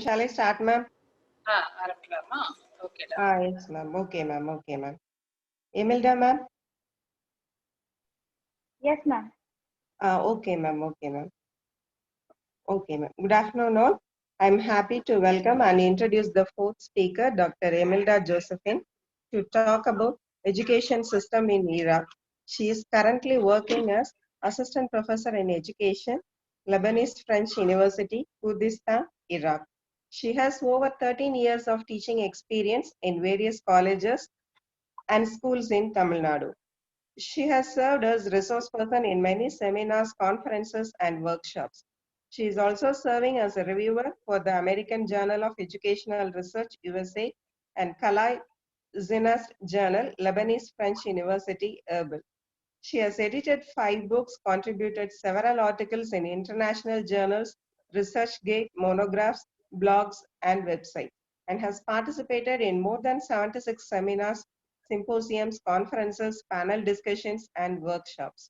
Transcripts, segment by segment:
Shall I start, ma'am? ஆரம்பிக்கலாமா? ஓகேடா. Yes, ma'am. Okay, ma'am. Okay, ma'am. Imelda, ma'am? Yes, ma'am. Okay, ma'am. Okay, ma'am. Okay, ma'am. Good afternoon, all. I'm happy to welcome and introduce the fourth speaker, Dr. Imelda Josephine, to talk about education system in Iraq. She is currently working as assistant professor in education, Lebanese French University, Kurdistan, Iraq. She has over 13 years of teaching experience in various colleges and schools in Tamil Nadu. She has served as resource person in many seminars, conferences, and workshops. She is also serving as a reviewer for the American Journal of Educational Research, USA, and Kalai Zinas Journal, Lebanese French University, Erbil. She has edited 5 books, contributed several articles in international journals, ResearchGate, monographs, blogs, and websites, and has participated in more than 76 seminars, symposiums, conferences, panel discussions, and workshops.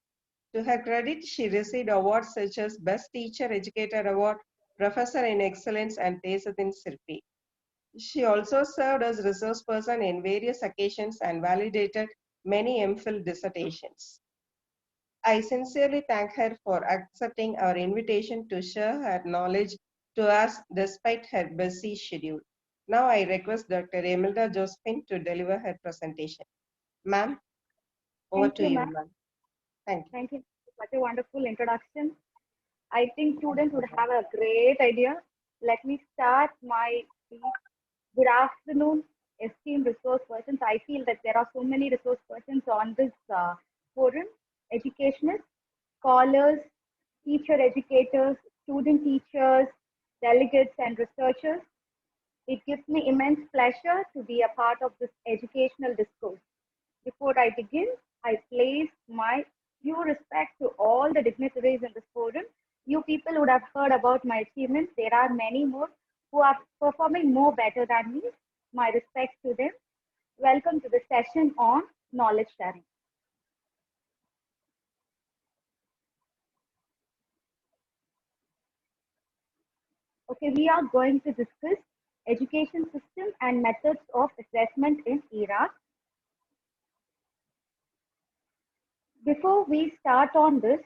To her credit, she received awards such as Best Teacher Educator Award, Professor in Excellence, and Tesuddin Sirpi. She also served as resource person in various occasions and validated many MPhil dissertations. I sincerely thank her for accepting our invitation to share her knowledge to us despite her busy schedule. Now I request Dr. Imelda Josephine to deliver her presentation. Ma'am, over Thank to you, you, ma'am. ma'am. Thank you. Thank you for such a wonderful introduction. I think students would have a great idea. Let me start my speech. Good afternoon, esteemed resource persons. I feel that there are so many resource persons on this forum, educationists, scholars, teacher educators, student teachers, delegates, and researchers. It gives me immense pleasure to be a part of this educational discourse. Before I begin, I place my due respect to all the dignitaries in this forum. You people would have heard about my achievements. There are many more who are performing more better than me. My respects to them. Welcome to the session on knowledge sharing. Okay, we are going to discuss education system and methods of assessment in Iraq. Before we start on this,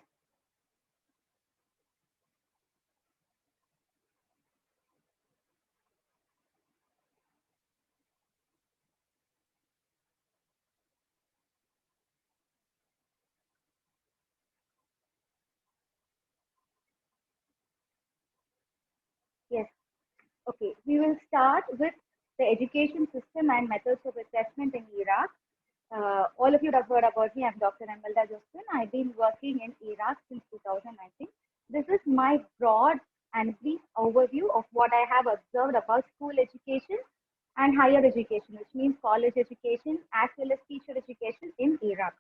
yes, okay, we will start with the education system and methods of assessment in Iraq. All of you have heard about me. I'm Dr. Imelda Josephine. I've been working in Iraq since 2019. This is my broad and brief overview of what I have observed about school education and higher education, which means college education as well as teacher education in Iraq.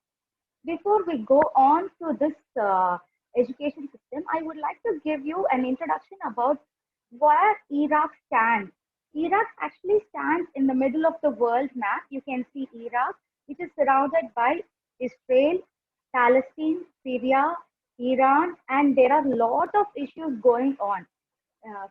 Before we go on to this education system, I would like to give you an introduction about where Iraq stands. Iraq actually stands in the middle of the world map. You can see Iraq, which is surrounded by Israel, Palestine, Syria, Iran, and there are a lot of issues going on.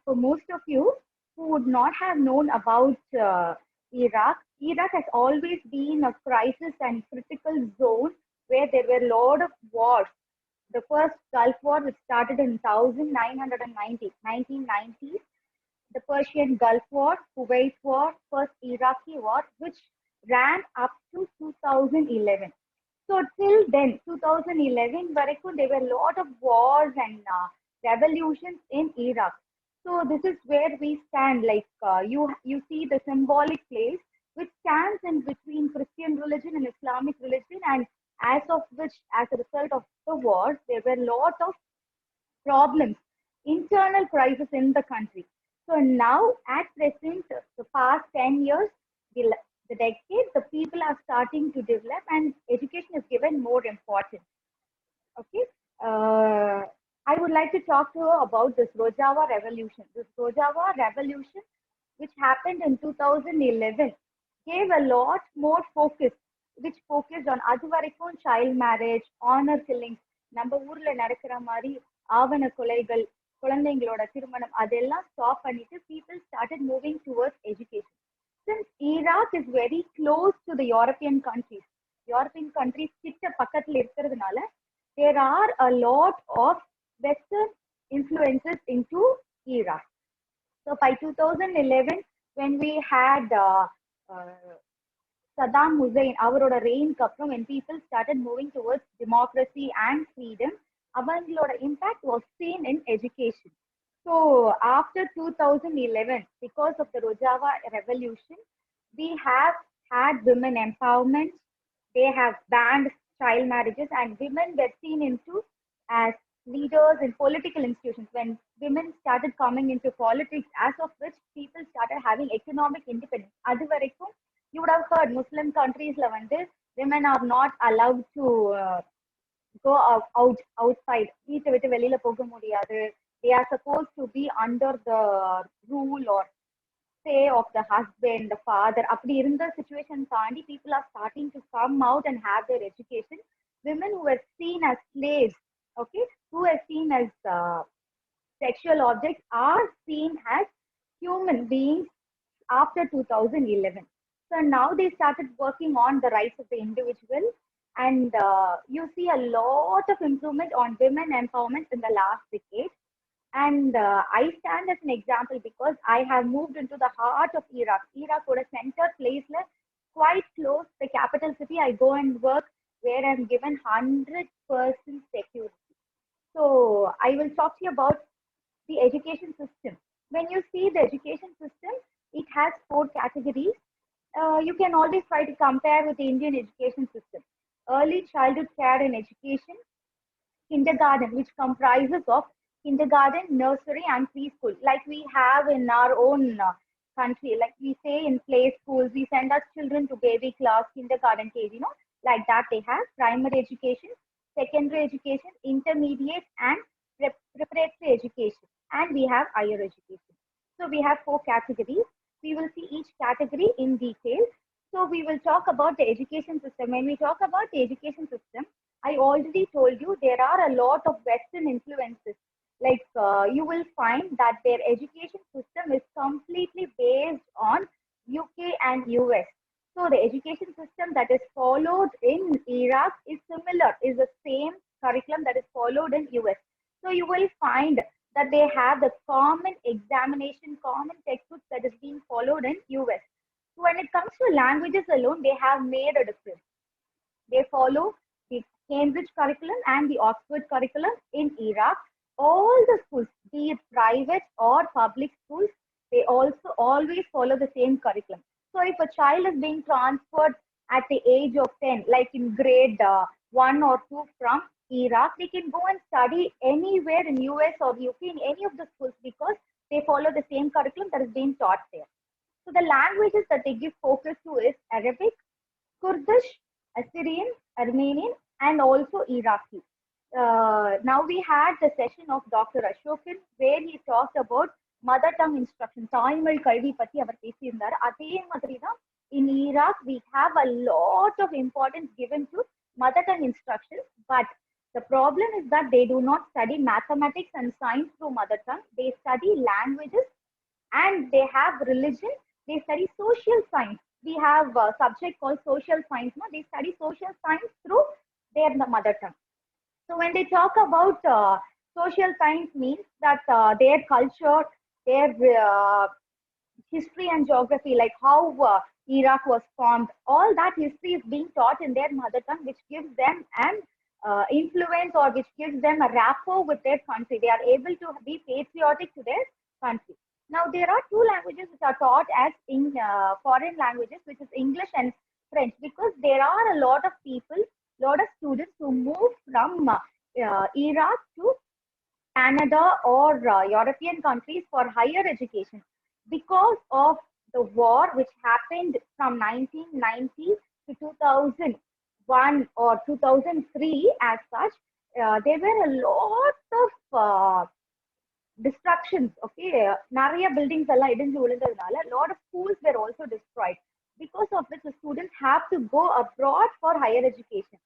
For most of you who would not have known about Iraq, Iraq has always been a crisis and critical zone where there were a lot of wars. The first Gulf War, which started in 1990s, the Persian Gulf War, Kuwait War, first Iraqi War, which ran up to 2011. So till then, 2011, Barakun, there were a lot of wars and revolutions in Iraq. So this is where we stand. Like you see the symbolic place which stands in between Christian religion and Islamic religion, and as of which, as a result of the wars, there were a lot of problems, internal crisis in the country. So now, at present, the past 10 years, the decade, the people are starting to develop and education is given more importance. Okay. I would like to talk to you about this Rojava Revolution. This Rojava Revolution, which happened in 2011, gave a lot more focus, which focused on அதுவரைக்கும் child marriage, honor killings, நம்ம ஊர்ல நடக்கிற மாதிரி ஆவண கொலைகள், குழந்தைங்களோட திருமணம் அதெல்லாம் ஸ்டாப் பண்ணிட்டு people started moving towards education. Since Iraq is very close to the European countries கிட்ட பக்கத்துல இருக்கிறதுனால there are a lot of Western influences into Iraq. So by 2011, when we had Saddam Hussein, அவரோட reign-க்கு அப்புறம் when people started moving towards democracy and freedom, அவங்களோட impact was seen in education. So after 2011, because of the Rojava revolution, we have had women empowerment. They have banned child marriages, and women were seen into as leaders in political institutions. When women started coming into politics, as of which people started having economic independence. அது வரைக்கும் you would have heard Muslim countries la வந்து women are not allowed to go outside. வீட்டை விட்டு வெளியில போக முடியாது. They are supposed to be under the rule or say of the husband, the father. அப்படி இருந்த situation தாண்டி people are starting to come out and have their education. Women who were seen as slaves, okay, who were seen as sexual objects are seen as human beings after 2011. So now they started working on the rights of the individual, and you see a lot of improvement on women empowerment in the last decade. And I stand as an example because I have moved into the heart of Iraq. Iraq was a center place, quite close to the capital city. I go and work where I'm given 100% security. So I will talk to you about the education system. When you see the education system, it has 4 categories. You can always try to compare with the Indian education system. Early childhood care and education, kindergarten, which comprises of kindergarten, nursery, and preschool, like we have in our own country. Like we say in play schools, we send our children to baby class, kindergarten, KG, like that they have primary education, secondary education, intermediate, and preparatory education, and we have higher education. So we have 4 categories. We will see each category in detail. So we will talk about the education system. When we talk about the education system, I already told you there are a lot of Western influences. Like you will find that their education system is completely based on UK and US. So the education system that is followed in Iraq is similar, is the same curriculum that is followed in US. So you will find that they have the common examination, common textbooks that is being followed in US. So when it comes to languages alone, they have made a difference. They follow the Cambridge curriculum and the Oxford curriculum in Iraq. All the schools, be it private or public schools, they also always follow the same curriculum. So if a child is being transferred at the age of 10, like in grade 1 or 2 from Iraq, they can go and study anywhere in US or UK in any of the schools because they follow the same curriculum that is being taught there. So the languages that they give focus to is Arabic, Kurdish, Assyrian, Armenian, and also Iraqi. Now we had the session of Dr. Ashokan where he talked about mother tongue instruction. தாய்மொழி கல்வி பத்தி அவர் பேசியிருந்தார். அதே மாதிரி தான் in Iraq we have a lot of importance given to mother tongue instruction, but the problem is that they do not study mathematics and science through mother tongue. They study languages and they have religion. They study social science. We have a subject called social science. They study social science through their mother tongue. So when they talk about social science means that their culture, their history and geography, like how Iraq was formed, all that history is being taught in their mother tongue, which gives them an influence or which gives them a rapport with their country. They are able to be patriotic to their country. Now there are 2 languages which are taught as in foreign languages, which is English and French, because there are a lot of people, lot of students who move from Iraq to Canada or European countries for higher education because of the war which happened from 1990 to 2001 or 2003 as such. There were a lot of destructions, okay? நிறைய buildings எல்லாம் இடிஞ்சு விழுந்ததுனால a lot of schools were also destroyed, because of which the students have to go abroad for higher education.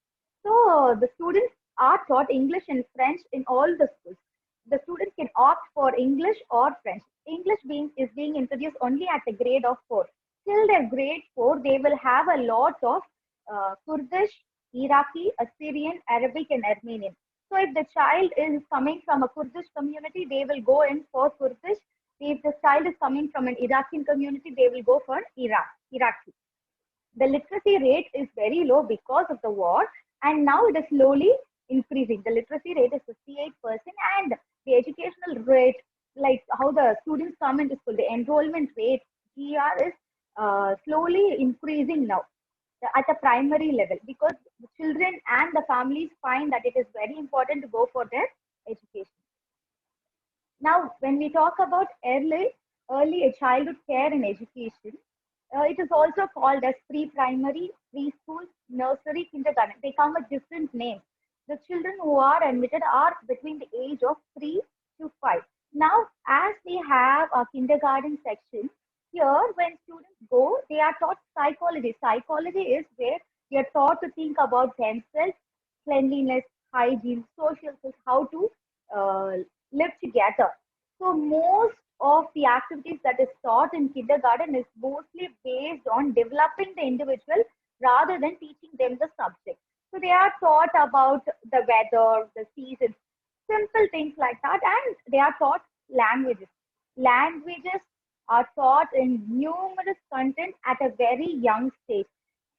So the students are taught English and French in all the schools. the students can opt for English or French. English is being introduced only at the grade of 4. Till their grade 4, they will have a lot of Kurdish, Iraqi, Assyrian, Arabic, and Armenian. So if the child is coming from a Kurdish community, they will go in for Kurdish. If the child is coming from an Iraqi community, they will go for Iraqi. The literacy rate is very low because of the war, and now it is slowly increasing. The literacy rate is 58%, and the educational rate, like how the students come into school, the enrollment rate, GR, is slowly increasing now at a primary level, because the children and the families find that it is very important to go for their education. Now, when we talk about early childhood care and education, it is also called as pre-primary, preschool, nursery, kindergarten. They come with different names. The children who are admitted are between the age of 3 to 5. Now, as we have a kindergarten section, here when students go, they are taught psychology. Psychology is where they are taught to think about themselves, cleanliness, hygiene, social skills, how to live together. So most of the activities that is taught in kindergarten is mostly based on developing the individual rather than teaching them the subject. So they are taught about the weather, the seasons, simple things like that, and they are taught languages. Languages are taught in numerous content at a very young stage.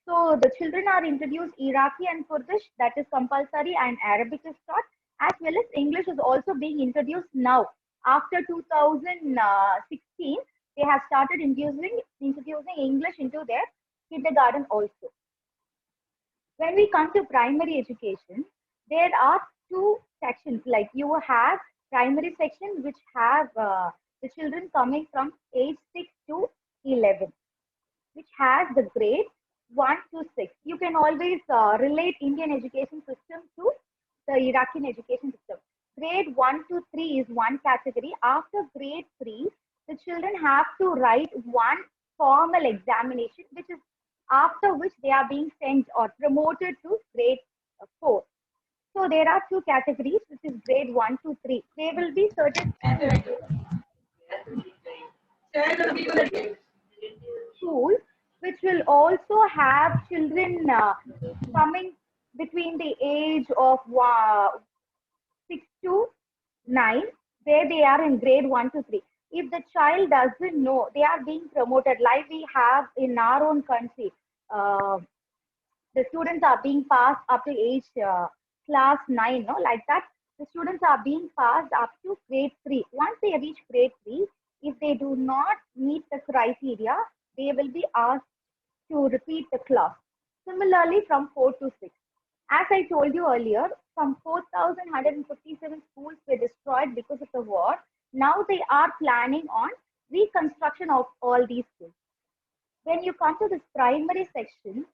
So the children are introduced Iraqi and Kurdish, that is compulsory, and Arabic is taught, as well as English is also being introduced now. After 2016, they have started introducing English into their kindergarten also. When we come to primary education, there are two sections. Like you have primary section, which have the children coming from age 6 to 11, which has the grade 1 to 6. You can always relate Indian education system to the Iraqi education system. Grade 1 to 3 is one category. After grade 3, the children have to write one formal examination, which is after which they are being sent or promoted to grade 4. So there are two categories, which is grade 1 to 3. There will be certain schools which will also have children coming between the age of 6 to 9, where they are in grade 1 to 3. If the child doesn't know, they are being promoted like we have in our own country. The students are being passed up to age class 9, no? Like that. The students are being passed up to grade 3. Once they reach grade 3, if they do not meet the criteria, they will be asked to repeat the class. Similarly, from 4 to 6. As I told you earlier, some 4,157 schools were destroyed because of the war. Now they are planning on reconstruction of all these schools. When you come to this primary section,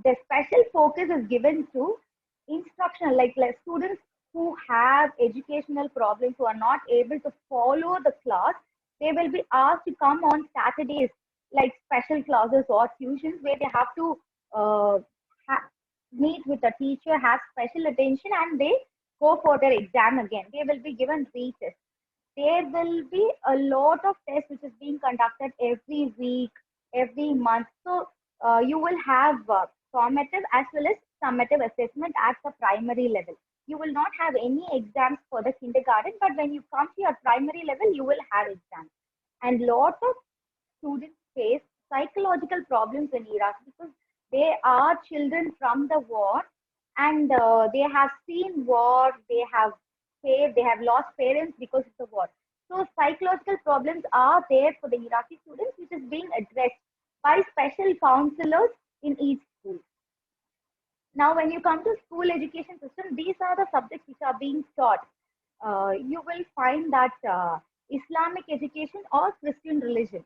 the special focus is given to instructional, like students who have educational problems, who are not able to follow the class. They will be asked to come on Saturdays, like special classes or tuitions, where they have to meet with a teacher, have special attention, and they go for their exam again. They will be given retest. There will be a lot of tests which is being conducted every week, every month. So you will have formative as well as summative assessment at the primary level. You will not have any exams for the kindergarten, but when you come to your primary level, you will have exams. And lot of students face psychological problems in Iraq because they are children from the war, and they have seen war, they have lost parents because of the war. So psychological problems are there for the Iraqi students, which is being addressed by special counselors in each school. Now, when you come to school education system, these are the subjects which are being taught. You will find that Islamic education or Christian religion.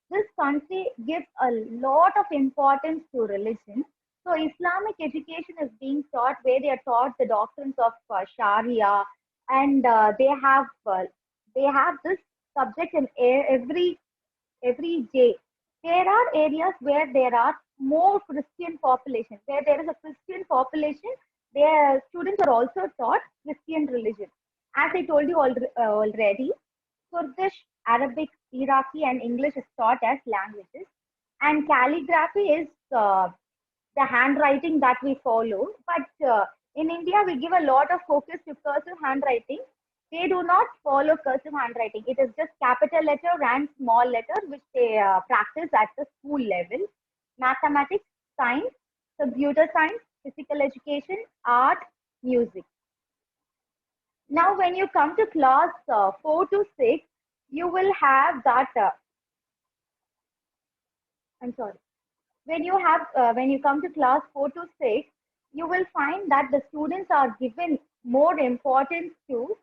This country gives a lot of importance to religion. So Islamic education is being taught where they are taught the doctrines of Sharia, and they have this subject in every day. There are areas where there are more Christian population. Where there is a Christian population, their students are also taught Christian religion. As I told you already, Kurdish, Arabic, Iraqi, and English is taught as languages, and calligraphy is the handwriting that we follow. But in India, we give a lot of focus to cursive handwriting. They do not follow cursive handwriting. It is just capital letter and small letter, which they practice at the school level. Mathematics, science, computer science, physical education, art, music. Now, when you come to class 4 to 6, you will have that. I'm sorry. When you come to class 4 to 6, you will find that the students are given more importance to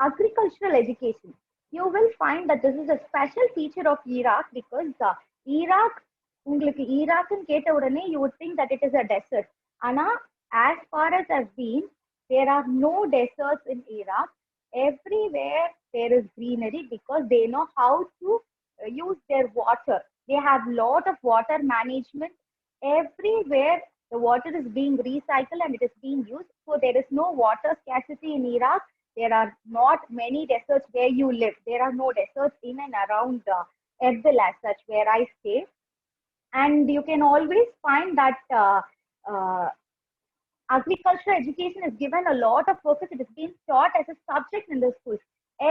agricultural education. You will find that this is a special feature of Iraq because Iraq, உங்களுக்கு ஈராக்னு கேட்ட உடனே you would think that it is a desert. ஆனா as far as I've been, there are no deserts in Iraq. Everywhere there is greenery because they know how to use their water. They have lot of water management. Everywhere the water is being recycled and it is being used. So there is no water scarcity in Iraq. There are not many deserts where you live. There are no deserts in and around Erbil as such where I stay. And you can always find that agricultural education is given a lot of focus. It is being taught as a subject in the schools.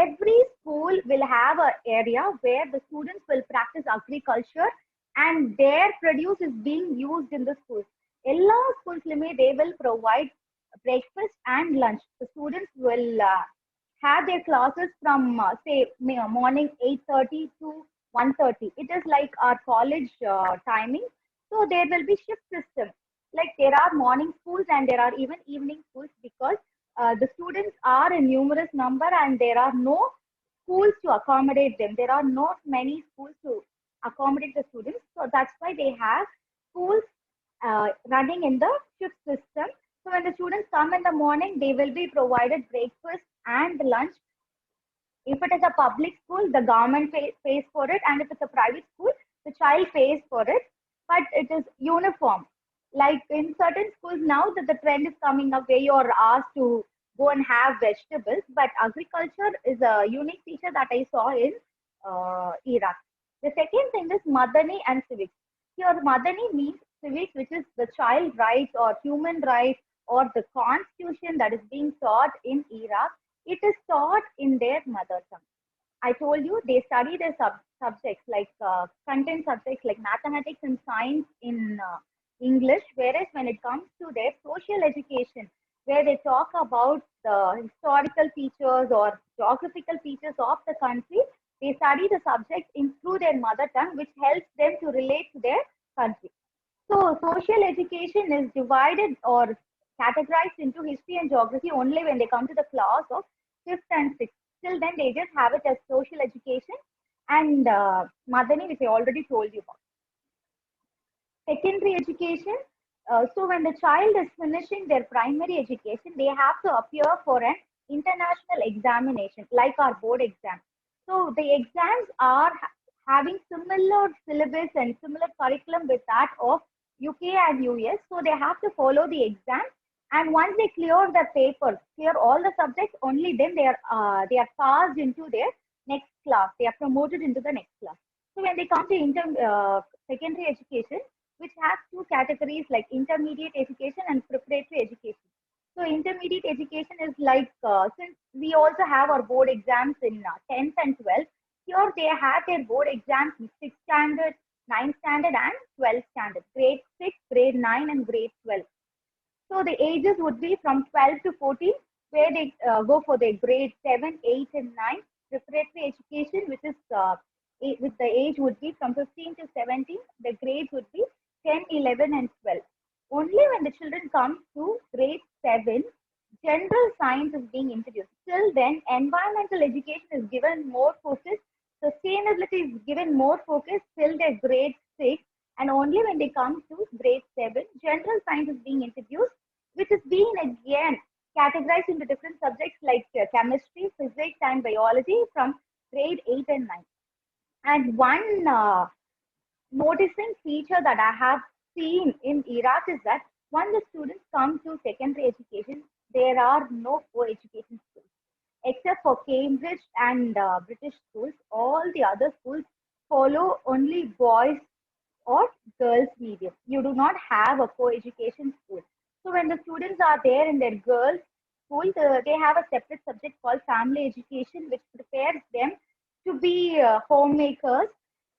Every school will have an area where the students will practice agriculture and their produce is being used in the schools. All schools they will provide breakfast and lunch. The students will have their classes from say morning 8:30 to 1:30. It is like our college timing. So there will be shift system. Like there are morning schools and there are even evening schools because the students are in numerous number and there are no schools to accommodate them. There are not many schools to accommodate the students. So that's why they have schools running in the shift system. So when the students come in the morning, they will be provided breakfast and lunch. If it is a public school, the government pays for it. And if it's a private school, the child pays for it. But it is uniform. Like in certain schools now that the trend is coming up where you're asked to go and have vegetables. But agriculture is a unique feature that I saw in Iraq. The second thing is Madani and civics. Here Madani means civics, which is the child rights or human rights or the constitution that is being taught in Iraq. It is taught in their mother tongue. I told you they study their subjects like content subjects like mathematics and science in English, whereas when it comes to their social education, where they talk about the historical features or geographical features of the country, they study the subject through their mother tongue, which helps them to relate to their country. So social education is divided or categorized into history and geography only when they come to the class of 5th and 6th. Till then, they just have it as social education and Madani, which I already told you about. Secondary education. So when the child is finishing their primary education, they have to appear for an international examination, like our board exam. So the exams are having similar syllabus and similar curriculum with that of UK and US. So they have to follow the exam. And once they clear the papers, clear all the subjects, only then they are passed into their next class. They are promoted into the next class. So when they come to secondary education, which has two categories like intermediate education and preparatory education. So intermediate education is like, since we also have our board exams in 10th and 12th, here they have their board exams in 6th standard, 9th standard and 12th standard, grade 6, grade 9 and grade 12. So the ages would be from 12 to 14, where they go for the grade 7, 8 and 9. Preparatory education, which is with the age would be from 15 to 17. The grades would be 10, 11 and 12. Only when the children come to grade 7, general science is being introduced. Till then, environmental education is given more focus. Sustainability is given more focus till their grade 6. And only when they come to grade 7, general science is being introduced, which is being again categorized into different subjects like chemistry, physics, and biology from grade 8 and 9. And one noticing feature that I have seen in Iraq is that Once the students come to secondary education, there are no co-education schools. Except for Cambridge and British schools, all the other schools follow only boys or girls medium. You do not have a co-education school. So when the students are there in their girls school, they have a separate subject called family education, which prepares them to be homemakers.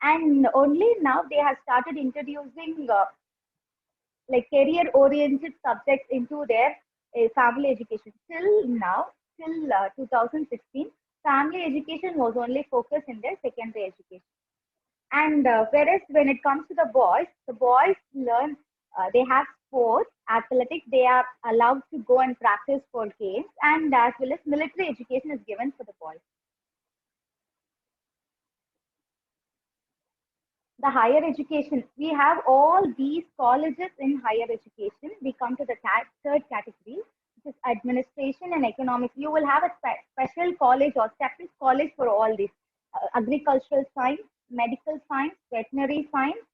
And only now they have started introducing like career oriented subjects into their family education. Till now, till 2016, family education was only focused in their secondary education. And whereas when it comes to the boys learn, they have sports, athletics, they are allowed to go and practice for games, and as well as military education is given for the boys. The higher education, we have all these colleges in higher education. We come to the third category, which is administration and economics. You will have a special college or separate college for all these: agricultural science, medical science, veterinary science,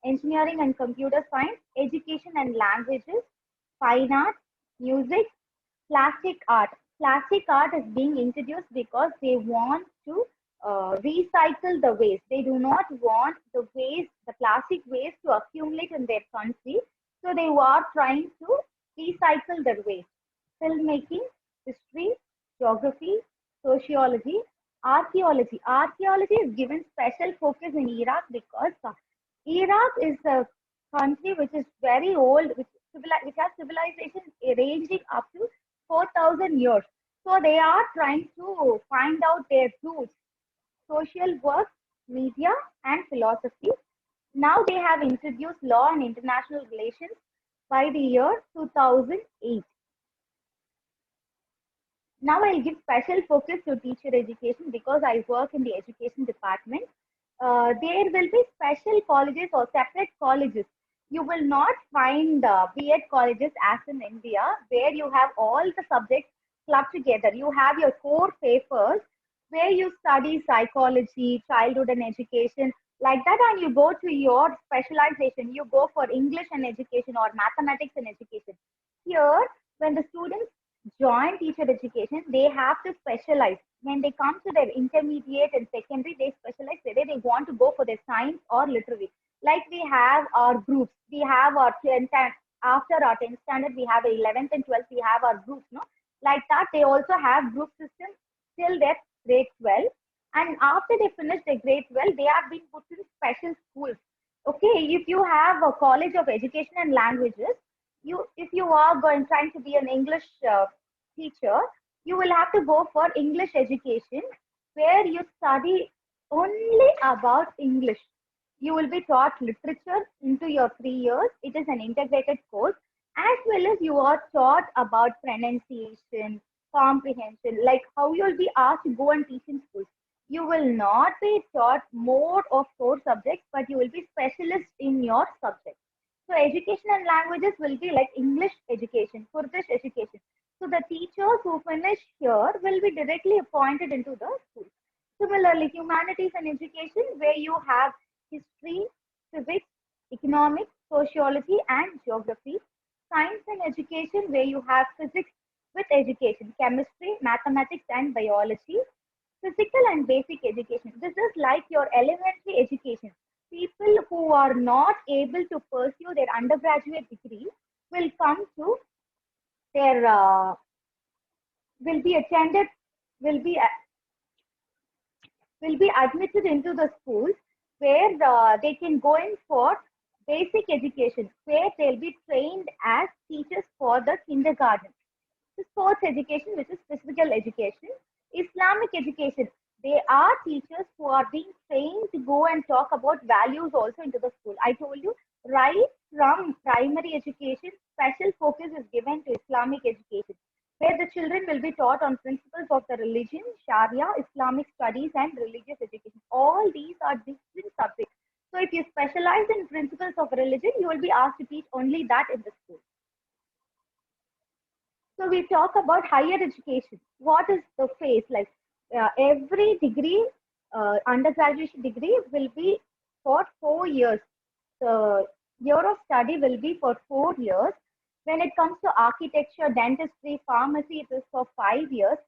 engineering and computer science, education and languages, fine arts, music, plastic art. Plastic art is being introduced because they want to recycle the waste. They do not want the waste, the plastic waste, to accumulate in their country. So they are trying to recycle their waste. Filmmaking, history, geography, sociology, archaeology. Archaeology is given special focus in Iraq because Iraq is a country which is very old, which has civilization ranging up to 4,000 years. So they are trying to find out their roots: social work, media, and philosophy. Now they have introduced law and international relations by the year 2008. Now I'll give special focus to teacher education because I work in the education department. There will be special colleges or separate colleges. You will not find B.Ed colleges as in India, where you have all the subjects clubbed together. You have your core papers where you study psychology, childhood and education, like that, and you go to your specialization. You go for English and education or mathematics and education. Here, when the students join teacher education, they have to specialize. When they come to their intermediate and secondary, they specialize whether they want to go for their science or literary. Like we have our groups, we have our 10th, after our 10th standard, we have 11th and 12th, we have our groups, no? Like that, they also have group system till their grade 12. And after they finish their grade 12, they have been put in special schools. Okay, if you have a college of education and languages, if you are trying to be an English teacher, you will have to go for English education, where you study only about English. You will be taught literature into your 3 years. It is an integrated course, as well as you are taught about pronunciation, comprehension, like how you will be asked to go and teach in schools. You will not be taught more of 4 subjects, but you will be specialist in your subject. So education and languages will be like English education, Kurdish education. So the teachers who finish here will be directly appointed into the school. Similarly, humanities and education, where you have history, civics, economics, sociology, and geography. Science and education, where you have physics with education, chemistry, mathematics, and biology. Physical and basic education. This is like your elementary education. People who are not able to pursue their undergraduate degree will come to their will be attended will be admitted into the schools, where they can go in for basic education, where they'll be trained as teachers for the kindergarten. The sports education, which is physical education. Islamic education, they are teachers who are being trained to go and talk about values also into the school. I told you, right from primary education, special focus is given to Islamic education, where the children will be taught on principles of the religion, Sharia, Islamic studies, and religious education. All these are different subjects. So if you specialize in principles of religion, you will be asked to teach only that in the school. So we talk about higher education. What is the phase? Like every degree, undergraduate degree will be for 4 years. The year of study will be for 4 years. When it comes to architecture, dentistry, pharmacy, it is for 5 years.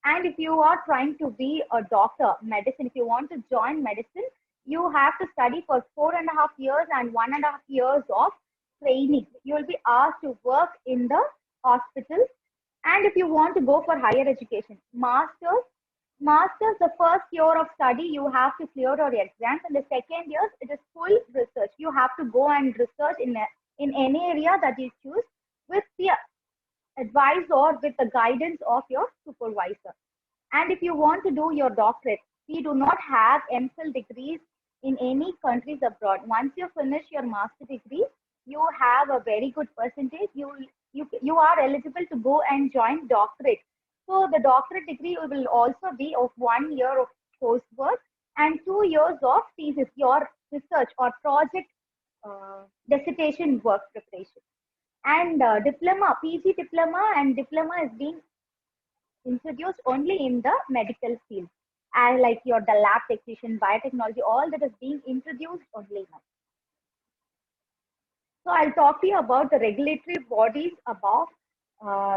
And if you are trying to be a doctor, medicine, if you want to join medicine, you have to study for 4.5 years and 1.5 years of training. You will be asked to work in the hospital. And if you want to go for higher education, masters, the first year of study, you have to clear your exams, and the second year, it is full research. You have to go and research in any area that you choose with the advice or with the guidance of your supervisor. And if you want to do your doctorate, we do not have MPhil degrees in any countries abroad. Once you finish your master degree, you have a very good percentage. You are eligible to go and join doctorate. So the doctorate degree will also be of 1 year of coursework and 2 years of thesis, your research or project dissertation work preparation. And diploma, PG diploma and diploma is being introduced only in the medical field. And like the lab technician, biotechnology, all that is being introduced only now. So I'll talk to you about the regulatory bodies above,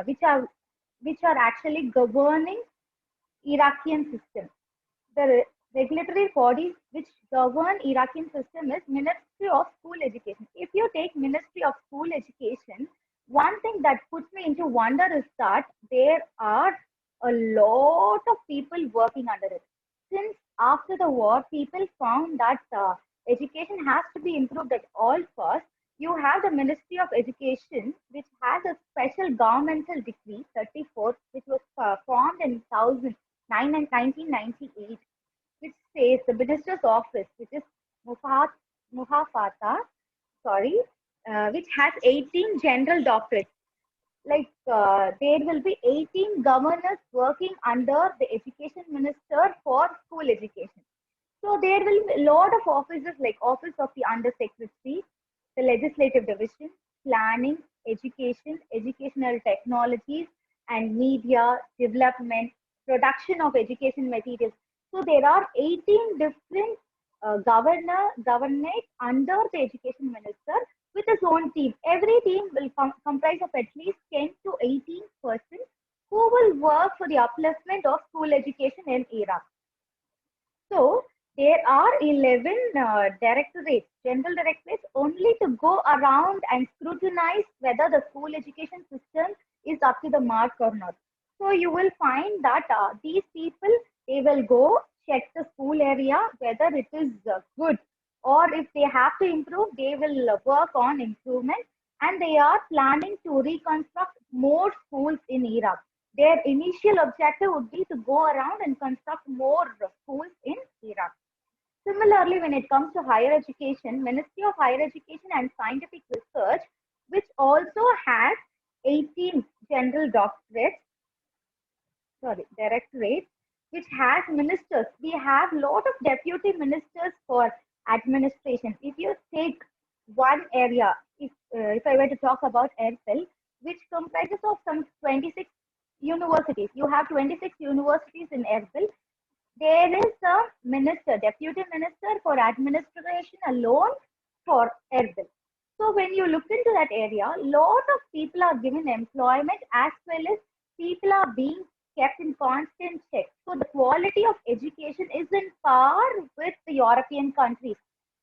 which are actually governing Iraqian system. The regulatory bodies which govern Iraqian system is Ministry of School Education. If you take Ministry of School Education, one thing that puts me into wonder is that there are a lot of people working under it. Since after the war, people found that education has to be improved at all costs. You have the Ministry of Education, which has a special governmental decree 34, which was formed in 1998, which says the minister's office, which is Muhafata, which has 18 general doctorates. Like there will be 18 governors working under the education minister for school education. So there will be a lot of offices like Office of the Undersecretary, the Legislative Division, Planning, Education, Educational Technologies, and Media, Development, Production of Education Materials. So there are 18 different governorate under the Education Minister with his own team. Every team will comprise of at least 10 to 18 persons who will work for the upliftment of school education in Iraq. So there are 11 directorates, general directorates, only to go around and scrutinize whether the school education system is up to the mark or not. So you will find that these people, they will go check the school area, whether it is good, or if they have to improve, they will work on improvement, and they are planning to reconstruct more schools in Iraq. Their initial objective would be to go around and construct more schools in Iraq. Similarly, when it comes to higher education, Ministry of Higher Education and Scientific Research, which also has 18 general directorates, which has ministers. We have a lot of deputy ministers for administration. If you take one area, if I were to talk about Erbil, which comprises of some 26 universities, you have 26 universities in Erbil. There is a minister, deputy minister for administration alone for Erbil. So when you look into that area, a lot of people are given employment, as well as people are being kept in constant check. So the quality of education is in par with the European countries.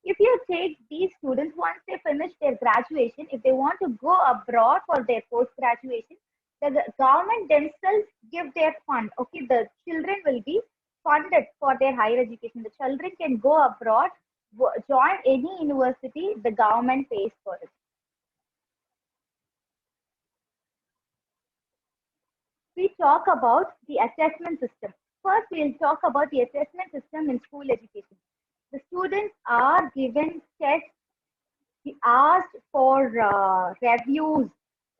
If you take these students, once they finish their graduation, if they want to go abroad for their post-graduation, the government themselves give their fund. Okay, the children will be funded for their higher education. The children can go abroad, join any university, the government pays for it. We talk about the assessment system. First, we'll talk about the assessment system in school education. The students are given tests, asked for reviews.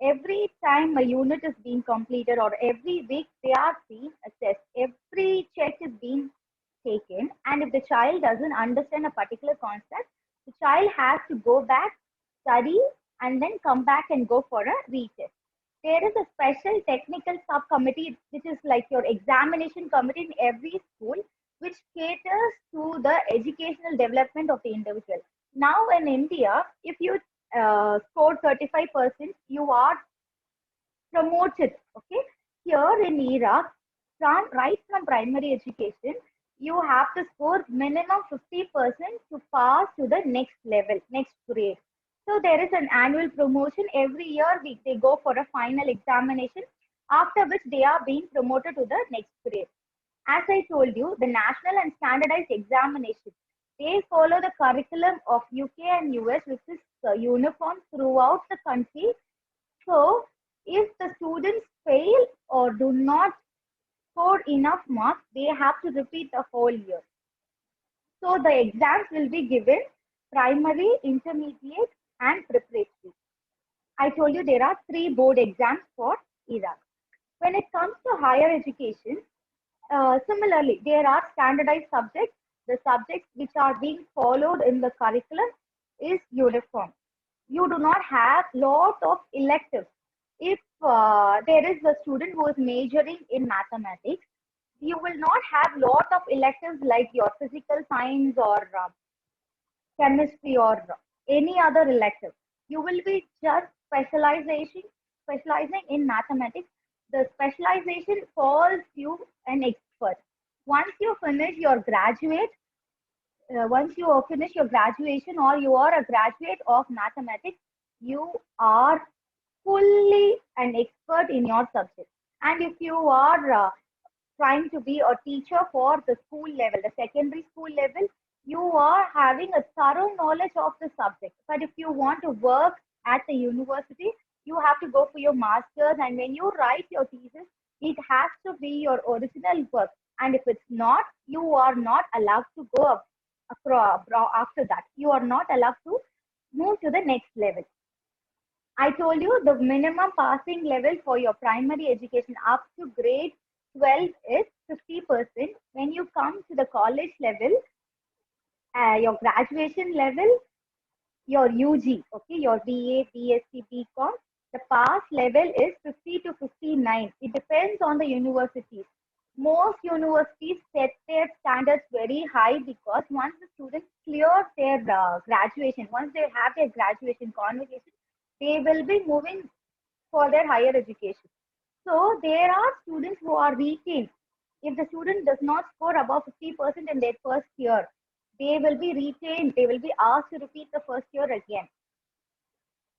Every time a unit is being completed or every week they are being assessed. Every check is being taken, and if the child doesn't understand a particular concept, the child has to go back, study, and then come back and go for a retest. There is a special technical subcommittee, which is like your examination committee in every school, which caters to the educational development of the individual. Now in India, if you score 35%, you are promotes it. Okay, here in Iraq, right from primary education, you have to score minimum 50% to pass to the next level, next grade. So there is an annual promotion every year. They go for a final examination, after which they are being promoted to the next grade. As I told you, the national and standardized examination, they follow the curriculum of UK and US, which is uniform throughout the country. So if the students fail or do not score enough marks, they have to repeat the whole year. So the exams will be given primary, intermediate, and preparatory. I told you there are 3 board exams for Iraq. When it comes to higher education, similarly, there are standardized subjects. The subjects which are being followed in the curriculum is uniform. You do not have lot of electives. If there is a student who is majoring in mathematics, you will not have lot of electives like your physical science or chemistry or any other elective. You will be just specializing in mathematics. The specialization calls you an expert. Once you finish your graduation or you are a graduate of mathematics, you are fully an expert in your subject. And if you are trying to be a teacher for the school level, the secondary school level, you are having a thorough knowledge of the subject. But if you want to work at the university, you have to go for your master's. And when you write your thesis, it has to be your original work. And if it's not, you are not allowed to go up after that. You are not allowed to move to the next level. I told you the minimum passing level for your primary education up to grade 12 is 50%. When you come to the college level, your graduation level, your UG, okay, your BA, BSc, BCom, the pass level is 50 to 59. It depends on the universities. Most universities set their standards very high because once the students clear their graduation, once they have their graduation convocation, they will be moving for their higher education. So there are students who are retained. If the student does not score above 50% in their first year, they will be retained. They will be asked to repeat the first year again.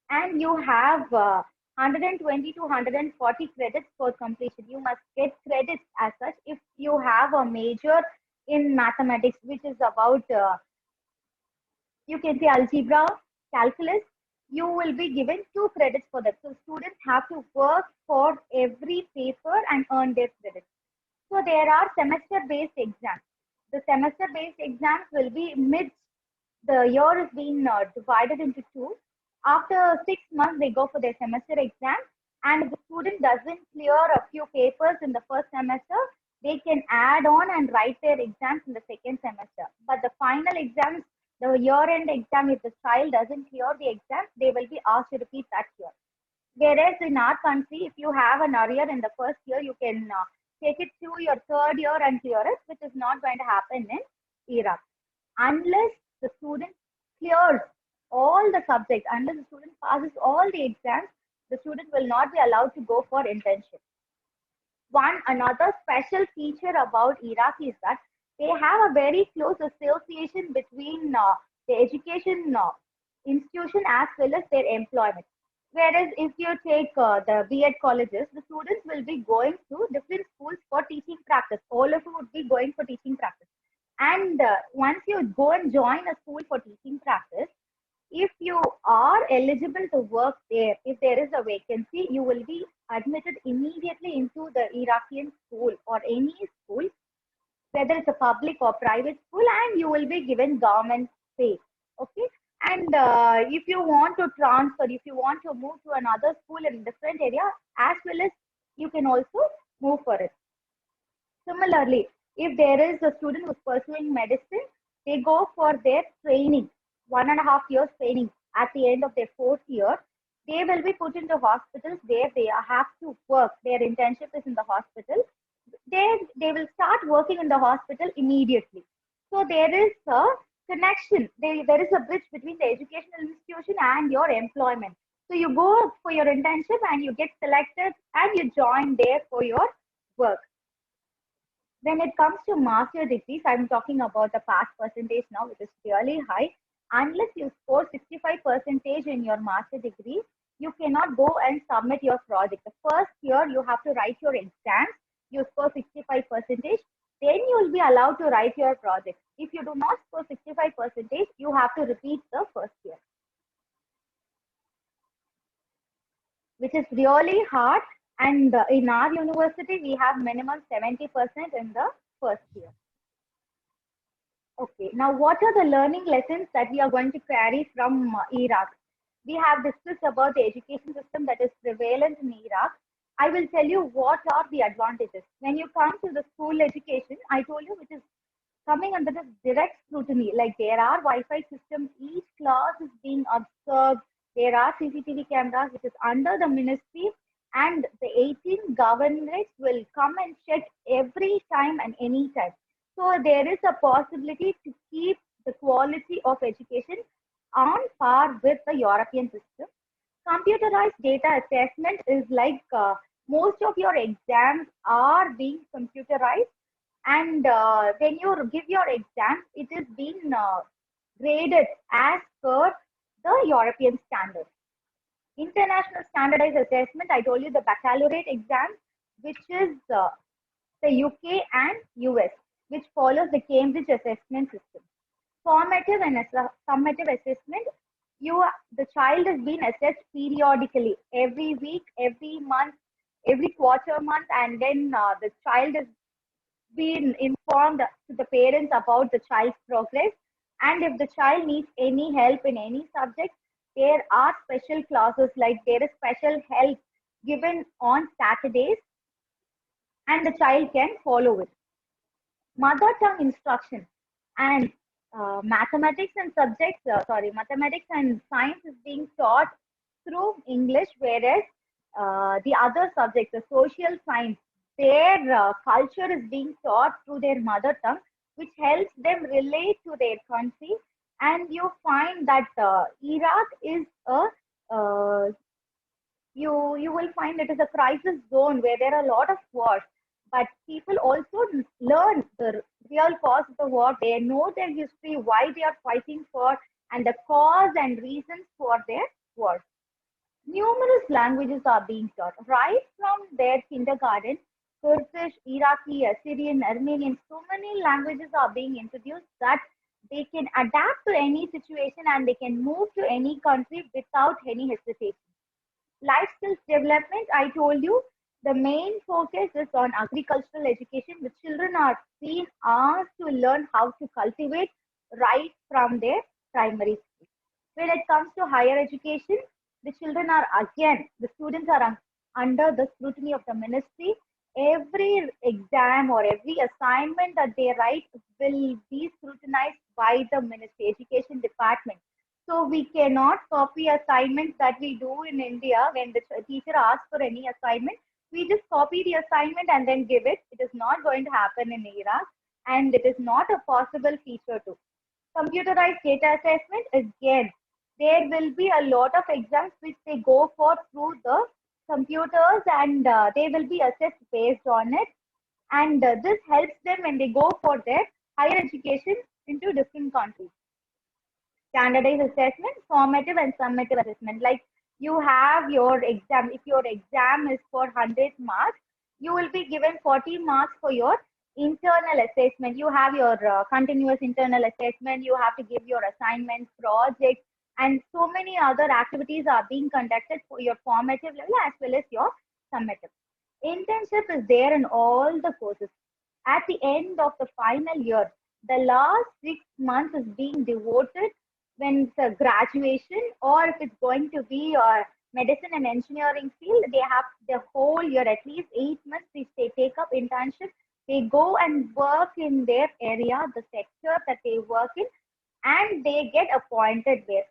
And you have 120 to 140 credits for completion. You must get credits as such if you have a major in mathematics, which is about, you can say algebra, calculus. You will be given 2 credits for that. So students have to work for every paper and earn their credits. So there are semester-based exams. The semester-based exams will be the year is being divided into 2. After 6 months, they go for their semester exam. And if the student doesn't clear a few papers in the first semester, they can add on and write their exams in the second semester. But the final exams, the year-end exam, if the child doesn't clear the exam, they will be asked to repeat that year. Whereas in our country, if you have an arrear in the first year, you can take it to your third year and clear it, which is not going to happen in Iraq. Unless the student clears all the subjects, unless the student passes all the exams, the student will not be allowed to go for internship. Another special feature about Iraq is that they have a very close association between the education institution as well as their employment. Whereas if you take the B.Ed colleges, the students will be going to different schools for teaching practice. All of you would be going for teaching practice. And once you go and join a school for teaching practice, if you are eligible to work there, if there is a vacancy, you will be admitted immediately into the Iraqi school or any school, whether it's a public or private school, and you will be given government pay. Okay. And if you want to transfer, if you want to move to another school in a different area, as well as you can also move for it. Similarly, if there is a student who's pursuing medicine, they go for their training, 1.5 years training. At the end of their 4th year, they will be put into hospitals where they have to work. Their internship is in the hospital. They will start working in the hospital immediately. So there is a connection. There is a bridge between the educational institution and your employment. So you go for your internship and you get selected and you join there for your work. When it comes to master degrees, I'm talking about the pass percentage now, which is really high. Unless you score 65 percentage in your master degree, you cannot go and submit your project. The first year you have to write your exams, you score 65 percentage, then you will be allowed to write your project. If you do not score 65 percentage, you have to repeat the first year, which is really hard. And in our university, we have minimum 70% in the first year. Okay, now what are the learning lessons that we are going to carry from Iraq? We have discussed about the education system that is prevalent in Iraq. I will tell you what are the advantages. When you come to the school education, I told you which is coming under the direct scrutiny. Like there are Wi-Fi systems, each class is being observed. There are CCTV cameras which is under the ministry, and the 18 governorates will come and check every time and any time. So there is a possibility to keep the quality of education on par with the European system. Computerized data assessment is like most of your exams are being computerized, and when you give your exam, it is being graded as per the European standards. International standardized assessment, I told you the baccalaureate exam, which is the UK and US, which follows the Cambridge assessment system. Formative and summative assessment, the child is being assessed periodically, every week, every month, every quarter month, and then the child is being informed to the parents about the child's progress. And if the child needs any help in any subject, there are special classes, like there is special help given on Saturdays, and the child can follow it. Mother tongue instruction and mathematics and mathematics and science is being taught through English, whereas the other subjects, the social science, their culture is being taught through their mother tongue, which helps them relate to their country. And you find that Iraq is you will find it is a crisis zone where there are a lot of wars, but people also learn the real cause of the war. They know their history, why they are fighting for, and the cause and reasons for their wars. Numerous languages are being taught right from their kindergarten. Kurdish, Iraqi, Assyrian, Armenian, so many languages are being introduced that they can adapt to any situation and they can move to any country without any hesitation. Life skills development, I told you, the main focus is on agricultural education. The children are being asked to learn how to cultivate right from their primary school. When it comes to higher education, the children are the students are under the scrutiny of the ministry. Every exam or every assignment that they write will be scrutinized by the ministry, education department. So we cannot copy assignments that we do in India. When the teacher asks for any assignment, we just copy the assignment and then give it. It is not going to happen in Iraq, and it is not a possible feature too. Computerized data assessment, again, there will be a lot of exams which they go for through the computers, and they will be assessed based on it. And this helps them when they go for their higher education into different countries. Standardized assessment, formative and summative assessment. Like you have your exam. If your exam is for 100 marks, you will be given 40 marks for your internal assessment. You have your continuous internal assessment. You have to give your assignments, projects, and so many other activities are being conducted for your formative level as well as your summative. Internship is there in all the courses. At the end of the final year, the last 6 months is being devoted when it's a graduation, or if it's going to be a medicine and engineering field, they have the whole year, at least 8 months, which they take up internship. They go and work in their area, the sector that they work in, and they get appointed there.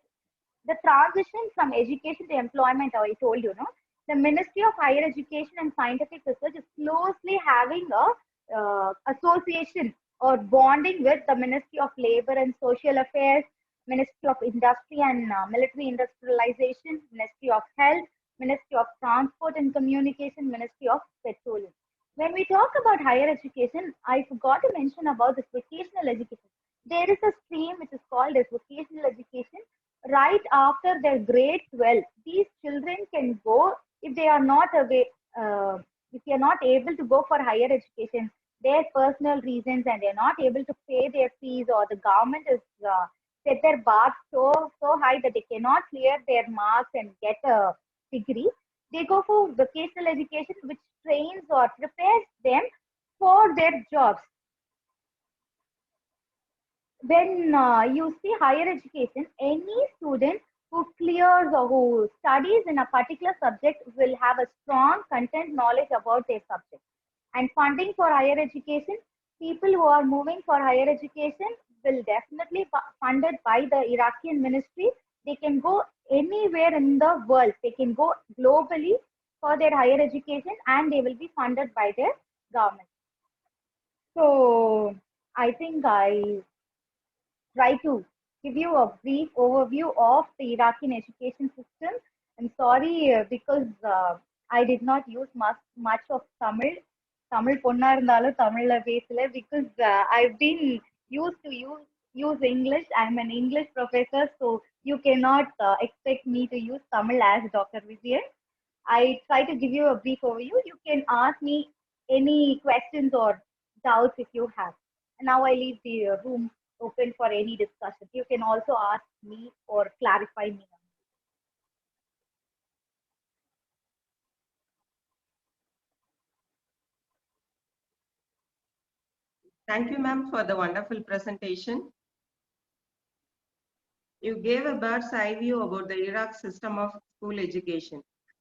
The transition from education to employment, I told you, no? The Ministry of Higher Education and Scientific Research is closely having a association or bonding with the Ministry of Labor and Social Affairs, Ministry of Industry and Military Industrialization, Ministry of Health, Ministry of Transport and Communication, Ministry of Petroleum. When we talk about higher education, I forgot to mention about this vocational education. There is a stream which is called as vocational education right after their grade 12. These children can go if they are not away, if they are not able to go for higher education, their personal reasons, and they're not able to pay their fees, or the government is set their bar so high that they cannot clear their marks and get a degree. They go for vocational education, which trains or prepares them for their jobs. When you see higher education, any student who clears or who studies in a particular subject will have a strong content knowledge about their subject. And funding for higher education, people who are moving for higher education will definitely funded by the Iraqi ministry. They can go anywhere in the world. They can go globally for their higher education, and they will be funded by their government. So I think I try to give you a brief overview of the Iraqi education system. I'm sorry because I did not use much of Tamil. Tamil பொண்ணா இருந்தாலும் தமிழ்ல பேசல because I've been used to use English. I'm an English professor, so you cannot expect me to use Tamil as Dr. Vivian. I try to give you a brief overview. You can ask me any questions or doubts if you have. And now I leave the room open for any discussion. You can also ask me or clarify me. Thank you, ma'am, for the wonderful presentation. You gave a bird's eye view about the Iraq system of school education.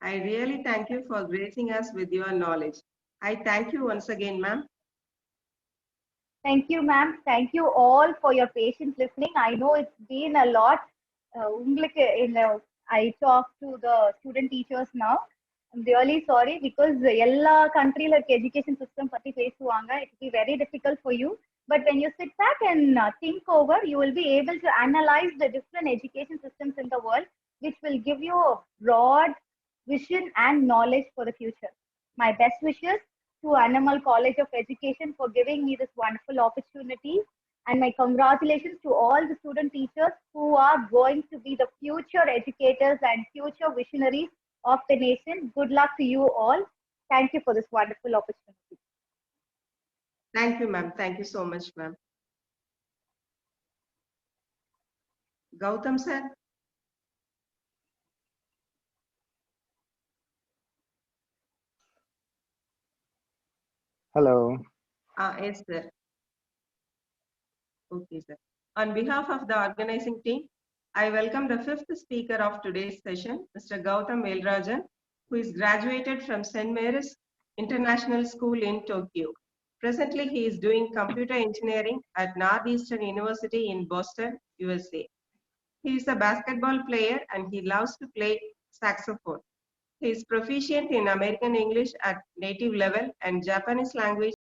I really thank you for gracing us with your knowledge. I thank you once again, ma'am. Thank you, ma'am. Thank you all for your patient listening. I know it's been a lot. I talk to the student teachers now. I'm really sorry because எல்லா countryல education system பத்தி பேசுவாங்க. It will be very difficult for you. But when you sit back and think over, you will be able to analyze the different education systems in the world, which will give you a broad vision and knowledge for the future. My best wishes to Animal College of Education for giving me this wonderful opportunity. And my congratulations to all the student teachers who are going to be the future educators and future visionaries of the nation. Good luck to you all. Thank you for this wonderful opportunity. Thank you, ma'am. Thank you so much, ma'am. Gautam, sir. Hello. Yes, sir. Okay, sir. On behalf of the organizing team, I welcome the fifth speaker of today's session, Mr. Gautam Velrajan, who is graduated from St. Mary's International School in Tokyo. Presently, he is doing computer engineering at Northeastern University in Boston, USA. He is a basketball player and he loves to play saxophone. He is proficient in American English at native level and Japanese language